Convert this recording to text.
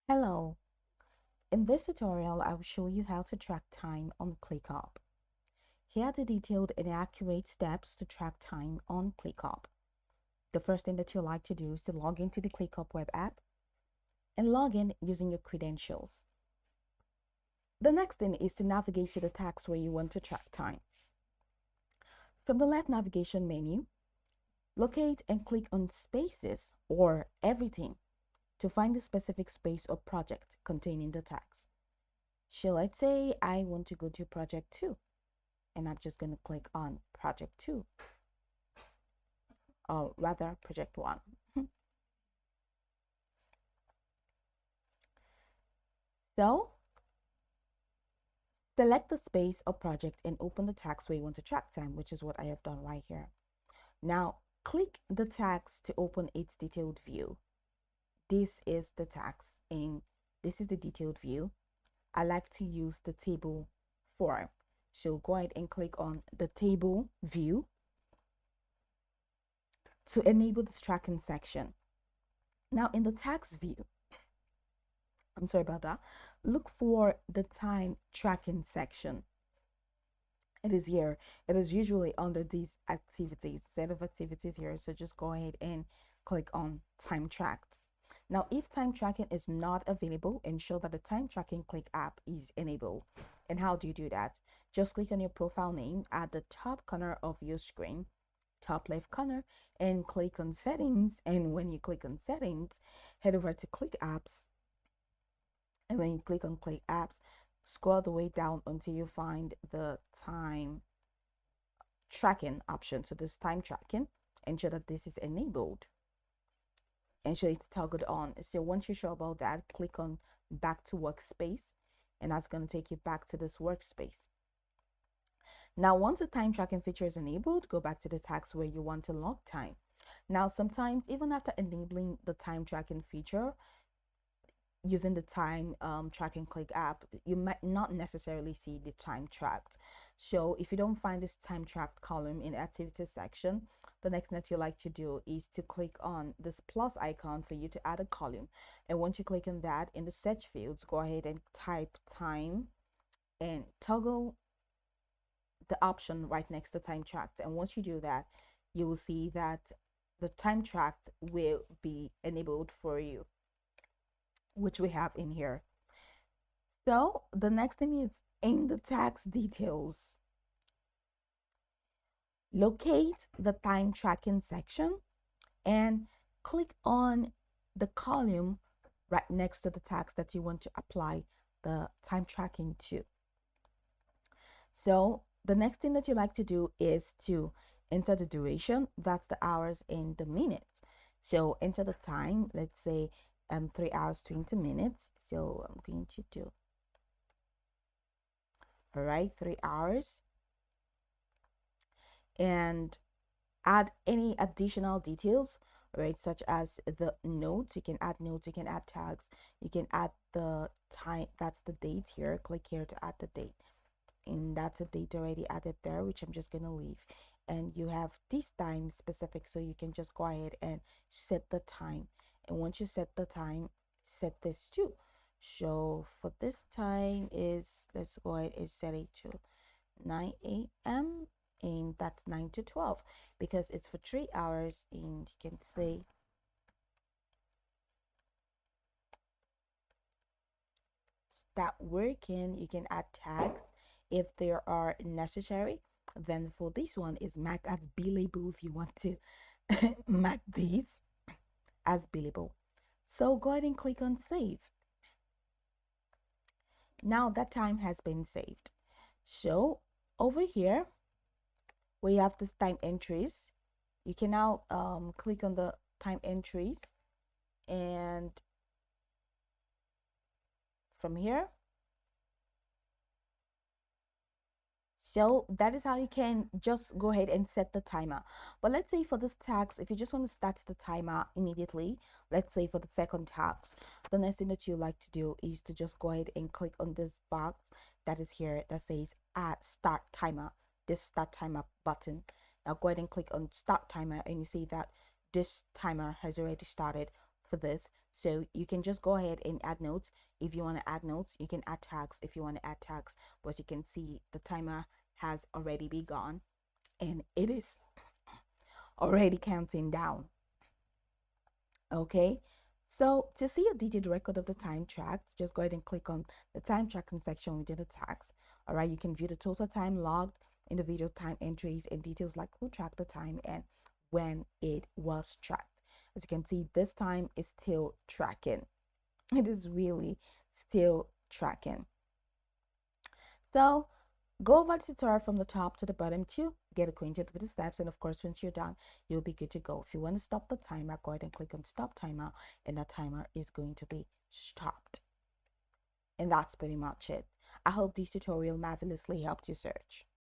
Hello, in this tutorial I will show you how to track time on ClickUp. Here are the detailed and accurate steps to track time on ClickUp. The first thing that you'll like to do is to log into the ClickUp web app and log in using your credentials. The next thing is to navigate to the task where you want to track time. From the left navigation menu, locate and click on Spaces or Everything to find the specific space or project containing the task. So let's say I want to go to project 2. And I'm just going to click on project 2, or rather project 1. So select the space or project and open the task where you want to track time, which is what I have done right here. Now click the task to open its detailed view. This is the task and this is the detailed view. I like to use the table form. So go ahead and click on the table view to enable this tracking section. Now in the task view, I'm sorry about that. Look for the time tracking section. It is here. It is usually under these activities, set of activities here. So just go ahead and click on time tracked. Now, if time tracking is not available, ensure that the time tracking click app is enabled. And how do you do that? Just click on your profile name at the top corner of your screen, top left corner, and click on settings. And when you click on settings, head over to click apps. And when you click on click apps, scroll the way down until you find the time tracking option. So this time tracking, ensure that this is enabled. Ensure it's toggled on. So once you're sure about that, click on back to workspace, and that's going to take you back to this workspace. Now, once the time tracking feature is enabled, go back to the task where you want to log time. Now, sometimes even after enabling the time tracking feature, using the time tracking click app, you might not necessarily see the time tracked. So if you don't find this time tracked column in the activities section, the next thing that you like to do is to click on this plus icon for you to add a column. And once you click on that, in the search fields, go ahead and type time and toggle the option right next to time tracked. And once you do that, you will see that the time tracked will be enabled for you, which we have in here. So the next thing is in the tax details. Locate the time tracking section and click on the column right next to the tax that you want to apply the time tracking to. So the next thing that you like to do is to enter the duration, that's the hours and the minutes. So enter the time, let's say 3 hours 20 minutes. So I'm going to do, all right, 3 hours, and add any additional details, right, such as the notes. You can add notes, you can add tags, you can add the time, that's the date here. Click here to add the date, and that's a date already added there, which I'm just gonna leave. And you have this time specific, so you can just go ahead and set the time. And once you set the time, set this too. So for this time is, let's go ahead and set it to 9 a.m. and that's 9 to 12 because it's for 3 hours. And you can say start working. You can add tags if there are necessary. Then for this one is mark as billable if you want to mark these as billable. So go ahead and click on save. Now that time has been saved. So over here we have this time entries. You can now click on the time entries, and from here, so that is how you can just go ahead and set the timer. But let's say for this task, if you just want to start the timer immediately, let's say for the second task, the next thing that you like to do is to just go ahead and click on this box that is here that says add start timer, this start timer button. Now go ahead and click on start timer, and you see that this timer has already started for this. So you can just go ahead and add notes. If you want to add notes, you can add tags if you want to add tags. But you can see the timer has already begun and it is already counting down. Okay, so to see a detailed record of the time tracked, just go ahead and click on the time tracking section within the tags. All right, you can view the total time logged, individual time entries, and details like who tracked the time and when it was tracked. As you can see, this time is still tracking. It is really still tracking. So go over the tutorial from the top to the bottom to get acquainted with the steps. And of course, once you're done, you'll be good to go. If you want to stop the timer, go ahead and click on stop timer, and that timer is going to be stopped. And that's pretty much it. I hope this tutorial marvelously helped you search.